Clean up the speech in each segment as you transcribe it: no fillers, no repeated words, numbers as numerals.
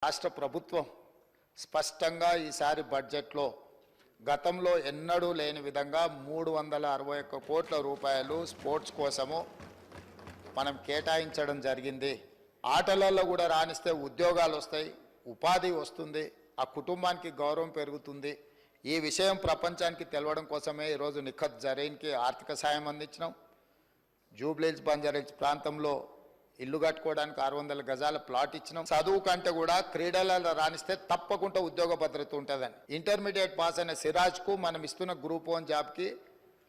రాష్ట్ర ప్రభుత్వం స్పష్టంగా ఈసారి బడ్జెట్లో గతంలో ఎన్నడూ లేని విధంగా 361 కోట్ల రూపాయలు స్పోర్ట్స్ కోసము మనం కేటాయించడం జరిగింది. ఆటలలో కూడా రాణిస్తే ఉద్యోగాలు వస్తాయి, ఉపాధి వస్తుంది, ఆ కుటుంబానికి గౌరవం పెరుగుతుంది. ఈ విషయం ప్రపంచానికి తెలవడం కోసమే ఈరోజు నిఖత్ జరీన్కి ఆర్థిక సాయం అందించినాం. జూబ్లీహిల్స్ బంజారాహిల్స్ ప్రాంతంలో ఇల్లు కట్టుకోవడానికి 600 గజాల ప్లాట్ ఇచ్చినాం. చదువు కంటే కూడా క్రీడలలో రాణిస్తే తప్పకుండా ఉద్యోగ భద్రత ఉంటుందని ఇంటర్మీడియట్ పాస్ అయిన సిరాజ్కు మనం ఇస్తున్న గ్రూప్ 1 జాబ్కి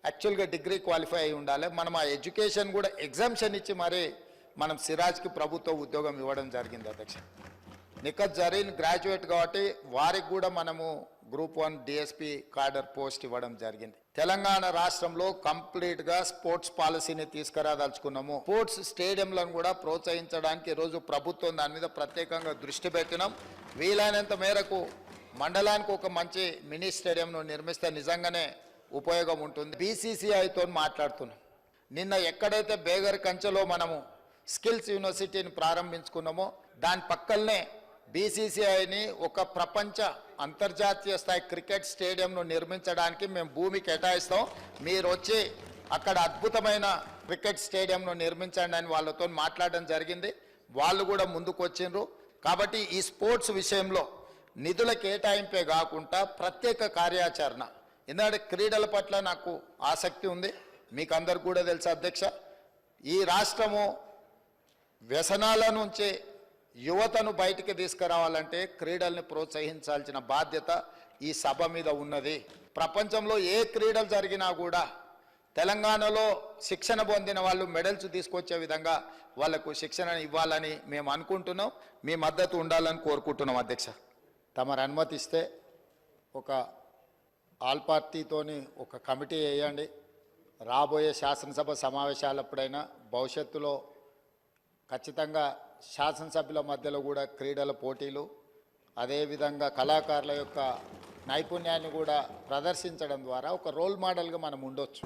యాక్చువల్గా డిగ్రీ క్వాలిఫై అయి ఉండాలి. మనం ఆ ఎడ్యుకేషన్ కూడా ఎగ్జామ్షన్ ఇచ్చి మరి మనం సిరాజ్కి ప్రభుత్వ ఉద్యోగం ఇవ్వడం జరిగింది. అధ్యక్ష, నిఖత్ జరీన్ గ్రాడ్యుయేట్ కాబట్టి వారికి కూడా మనము గ్రూప్ 1 డిఎస్పీ కార్డర్ పోస్ట్ ఇవ్వడం జరిగింది. తెలంగాణ రాష్ట్రంలో కంప్లీట్గా స్పోర్ట్స్ పాలసీని తీసుకురాదలుచుకున్నాము. స్పోర్ట్స్ స్టేడియంలను కూడా ప్రోత్సహించడానికి ఈరోజు ప్రభుత్వం దాని మీద ప్రత్యేకంగా దృష్టి పెట్టినాం. వీలైనంత మేరకు మండలానికి ఒక మంచి మినీ స్టేడియంను నిర్మిస్తే నిజంగానే ఉపయోగం ఉంటుంది. బీసీసీఐతో మాట్లాడుతున్నాం. నిన్న ఎక్కడైతే బేగర్ కంచెలో మనము స్కిల్స్ యూనివర్సిటీని ప్రారంభించుకున్నామో దాని పక్కనే బీసీసీఐని ఒక ప్రపంచ అంతర్జాతీయ స్థాయి క్రికెట్ స్టేడియంను నిర్మించడానికి మేము భూమి కేటాయిస్తాం. మీరు వచ్చి అక్కడ అద్భుతమైన క్రికెట్ స్టేడియంను నిర్మించండి అని వాళ్ళతో మాట్లాడడం జరిగింది. వాళ్ళు కూడా ముందుకు వచ్చిండ్రు. కాబట్టి ఈ స్పోర్ట్స్ విషయంలో నిధుల కేటాయింపే కాకుండా ప్రత్యేక కార్యాచరణ, ఎందుకంటే క్రీడల పట్ల నాకు ఆసక్తి ఉంది. మీకు అందరు కూడా తెలుసు అధ్యక్ష, ఈ రాష్ట్రము వ్యసనాల నుంచి యువతను బయటికి తీసుకురావాలంటే క్రీడల్ని ప్రోత్సహించాల్సిన బాధ్యత ఈ సభ మీద ఉన్నది. ప్రపంచంలో ఏ క్రీడలు జరిగినా కూడా తెలంగాణలో శిక్షణ పొందిన వాళ్ళు మెడల్స్ తీసుకొచ్చే విధంగా వాళ్లకు శిక్షణ ఇవ్వాలని మేము అనుకుంటున్నాం. మీ మద్దతు ఉండాలని కోరుకుంటున్నాం. అధ్యక్ష, తమరు అనుమతిస్తే ఒక ఆల్ పార్టీతోని ఒక కమిటీ వేయండి. రాబోయే శాసనసభ సమావేశాలప్పుడైనా భవిష్యత్తులో ఖచ్చితంగా శాసనసభ్యుల మధ్యలో కూడా క్రీడల పోటీలు, అదేవిధంగా కళాకారుల యొక్క నైపుణ్యాన్ని కూడా ప్రదర్శించడం ద్వారా ఒక రోల్ మోడల్గా మనం ఉండొచ్చు.